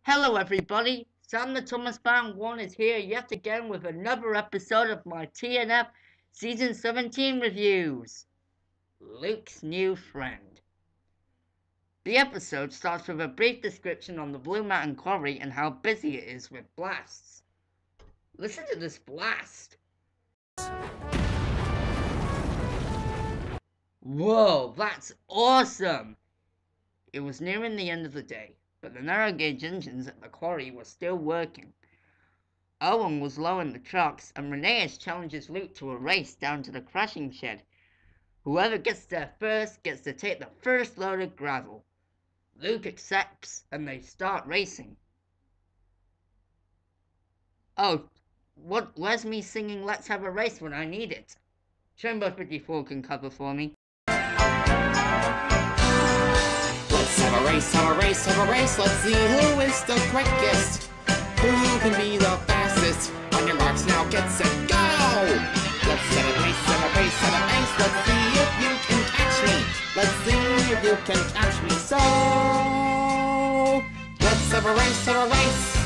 Hello everybody, SamTheThomasFan1's is here yet again with another episode of my TNF Season 17 reviews. Luke's New Friend. The episode starts with a brief description on the Blue Mountain Quarry and how busy it is with blasts. Listen to this blast! Whoa, that's awesome! It was nearing the end of the day, but the narrow gauge engines at the quarry were still working. Owen was lowering the trucks, and Reneus challenges Luke to a race down to the crushing shed. Whoever gets there first gets to take the first load of gravel. Luke accepts, and they start racing. Oh, where's me singing Let's Have a Race when I need it? Chamber 54 can cover for me. Let's have a race, have a race, have a race. Let's see who is the quickest. Who can be the fastest? On your marks now, get set, go! Let's have a race, have a race, have a race. Let's see if you can catch me. Let's see if you can catch me. So, let's have a race, have a race.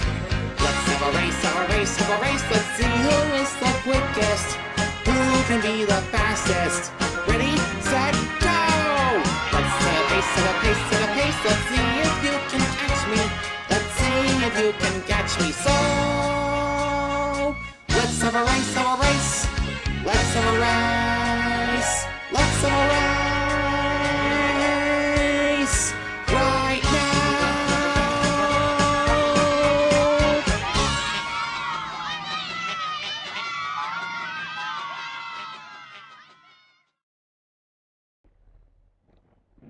Let's have a race, have a race, have a race. Let's see who is the quickest. Who can be the fastest? Ready, set, go! Let's have a race, have a pace, have a pace. Let's see if you can catch me. Let's see if you can catch me. So, let's have a race, have a race. Let's have a race. Let's have a race right now.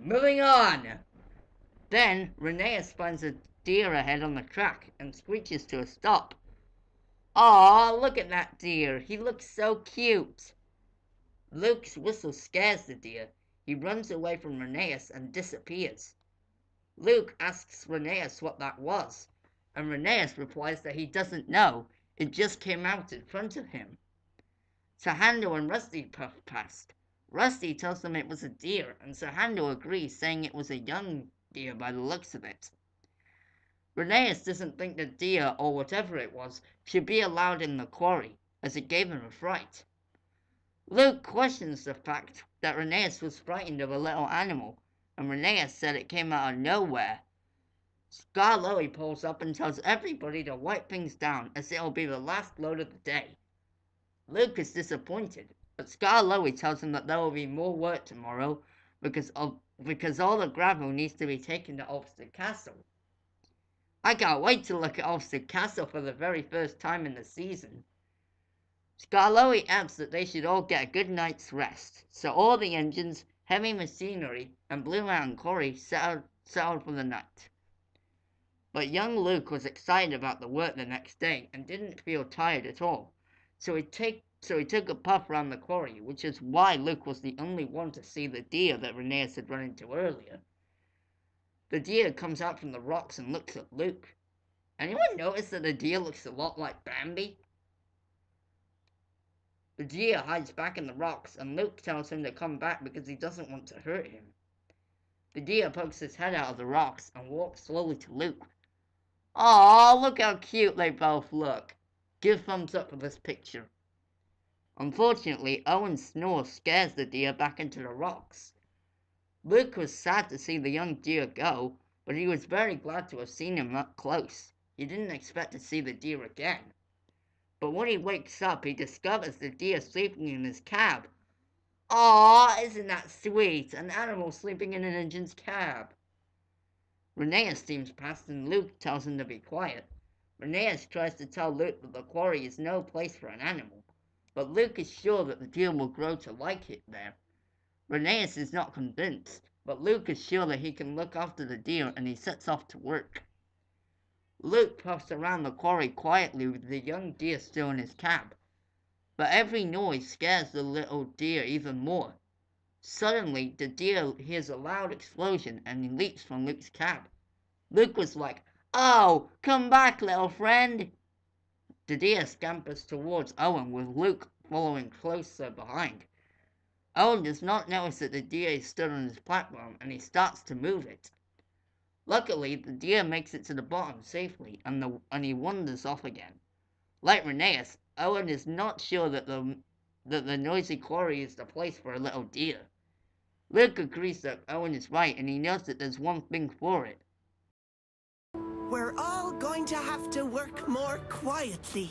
Moving on! Then, Reneus finds a deer ahead on the track and screeches to a stop. Aw, look at that deer. He looks so cute. Luke's whistle scares the deer. He runs away from Reneus and disappears. Luke asks Reneus what that was, and Reneus replies that he doesn't know. It just came out in front of him. Sahando and Rusty puff past. Rusty tells them it was a deer, and Sahando agrees, saying it was a young deer by the looks of it. Reneus doesn't think the deer, or whatever it was, should be allowed in the quarry, as it gave him a fright. Luke questions the fact that Reneus was frightened of a little animal, and Reneus said it came out of nowhere. Skarloey pulls up and tells everybody to wipe things down, as it'll be the last load of the day. Luke is disappointed, but Skarloey tells him that there will be more work tomorrow, because all the gravel needs to be taken to Ulster Castle. I can't wait to look at Ulster Castle for the very first time in the season. Skarloey adds that they should all get a good night's rest, so all the engines, heavy machinery, and Blue Mountain Quarry settled for the night. But young Luke was excited about the work the next day and didn't feel tired at all, so he took a puff around the quarry, which is why Luke was the only one to see the deer that Reneus had run into earlier. The deer comes out from the rocks and looks at Luke. Anyone notice that the deer looks a lot like Bambi? The deer hides back in the rocks, and Luke tells him to come back because he doesn't want to hurt him. The deer pokes his head out of the rocks and walks slowly to Luke. Aw, look how cute they both look. Give thumbs up for this picture. Unfortunately, Owen's snore scares the deer back into the rocks. Luke was sad to see the young deer go, but he was very glad to have seen him up close. He didn't expect to see the deer again. But when he wakes up, he discovers the deer sleeping in his cab. Aw, isn't that sweet? An animal sleeping in an engine's cab. Reneus steams past and Luke tells him to be quiet. Reneus tries to tell Luke that the quarry is no place for an animal, but Luke is sure that the deer will grow to like it there. Reneus is not convinced, but Luke is sure that he can look after the deer, and he sets off to work. Luke puffs around the quarry quietly with the young deer still in his cab, but every noise scares the little deer even more. Suddenly, the deer hears a loud explosion and he leaps from Luke's cab. Luke was like, "Oh, come back, little friend!" The deer scampers towards Owen, with Luke following closer behind. Owen does not notice that the deer is stood on his platform, and he starts to move it. Luckily, the deer makes it to the bottom safely, and he wanders off again. Like Rheneas, Owen is not sure that the noisy quarry is the place for a little deer. Luke agrees that Owen is right, and he knows that there's one thing for it. We're all going to have to work more quietly.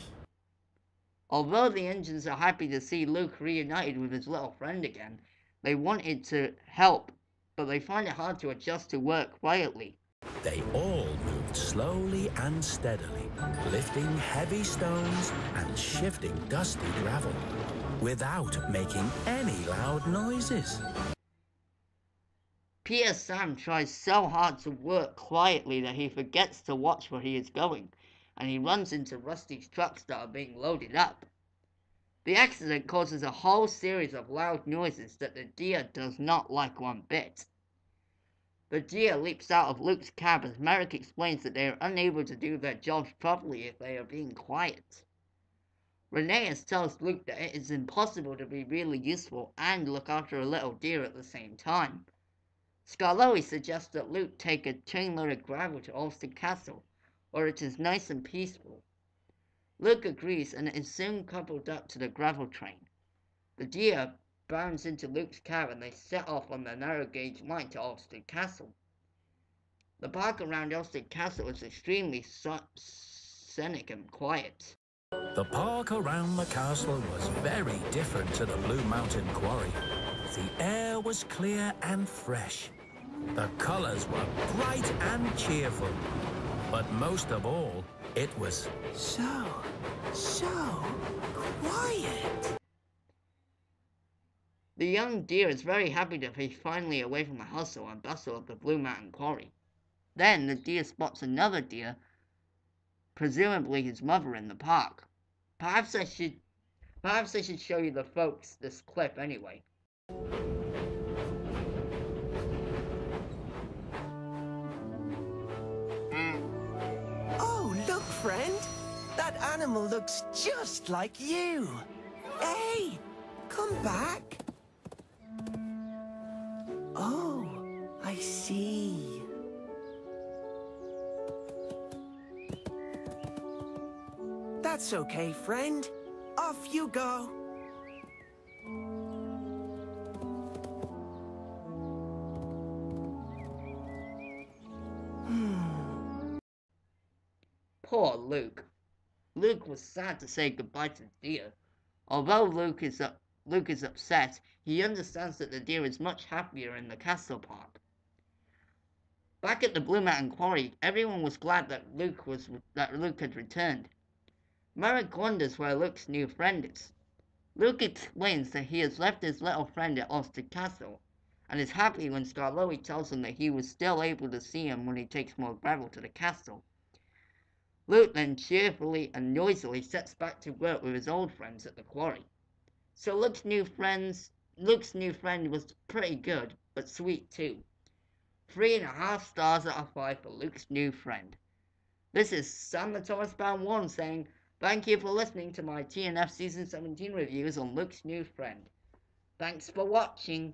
Although the engines are happy to see Luke reunited with his little friend again, they wanted to help, but they find it hard to adjust to work quietly. They all moved slowly and steadily, lifting heavy stones and shifting dusty gravel, without making any loud noises. Peter Sam tries so hard to work quietly that he forgets to watch where he is going, and he runs into Rusty's trucks that are being loaded up. The accident causes a whole series of loud noises that the deer does not like one bit. The deer leaps out of Luke's cab as Merrick explains that they are unable to do their jobs properly if they are being quiet. Rheneas tells Luke that it is impossible to be really useful and look after a little deer at the same time. Skarloey suggests that Luke take a trainload of gravel to Ulster Castle, where it is nice and peaceful. Luke agrees and is soon coupled up to the gravel train. The deer bounds into Luke's cab and they set off on the narrow gauge line to Ulster Castle. The park around Ulster Castle is extremely scenic and quiet. The park around the castle was very different to the Blue Mountain Quarry. The air was clear and fresh. The colours were bright and cheerful. But most of all, it was So quiet. The young deer is very happy to be finally away from the hustle and bustle of the Blue Mountain Quarry. Then the deer spots another deer, presumably his mother, in the park. Perhaps I should show you the folks this clip anyway. Oh, look, friend. That animal looks just like you. Hey, come back. Oh, I see. That's okay, friend. Off you go. Poor Luke. Luke was sad to say goodbye to the deer. Although Luke is upset, he understands that the deer is much happier in the castle park. Back at the Blue Mountain Quarry, everyone was glad that Luke had returned. Merrick wonders where Luke's new friend is. Luke explains that he has left his little friend at Ulster Castle, and is happy when Skarloey tells him that he was still able to see him when he takes more gravel to the castle. Luke then cheerfully and noisily sets back to work with his old friends at the quarry. So Luke's new friend was pretty good, but sweet too. 3.5 stars out of 5 for Luke's new friend. This is SamTheThomasFan1's saying, thank you for listening to my TNF Season 17 reviews on Luke's new friend. Thanks for watching.